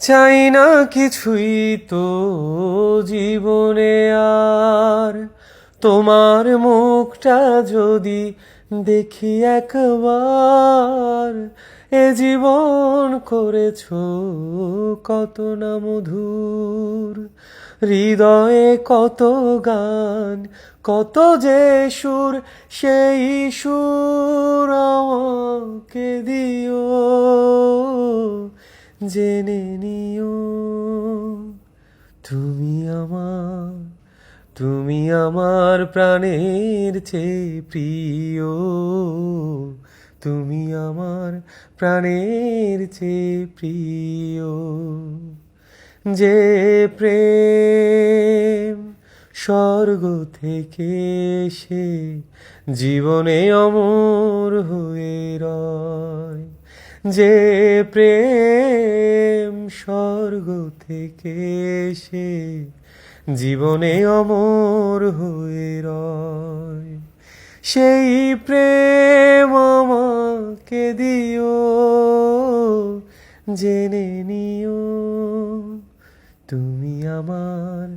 চাই না কিছুই তো জীবনে আর, তোমার মুখটা যদি দেখি একবার। এ জীবন করেছো কত না মধুর, হৃদয়ে কত গান, কত যে সুর, সেই সুর আমাকে দিও, জেনে নিও তুমি আমার, তুমি আমার প্রাণের চেয়ে প্রিয়, তুমি আমার প্রাণের চেয়ে প্রিয়। যে প্রেম স্বর্গ থেকে এসে জীবনে অমর হয়ে রয়, যে প্রেম স্বর্গ থেকে এসে জীবনে অমর হয়ে রয়, সেই প্রেম আমাকে দিও, জেনে নিও তুমি আমার,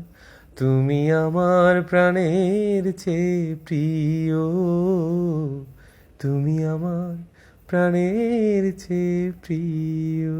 তুমি আমার প্রাণের চেয়ে প্রিয়, তুমি আমার প্রাণের চেয়ে প্রিয়।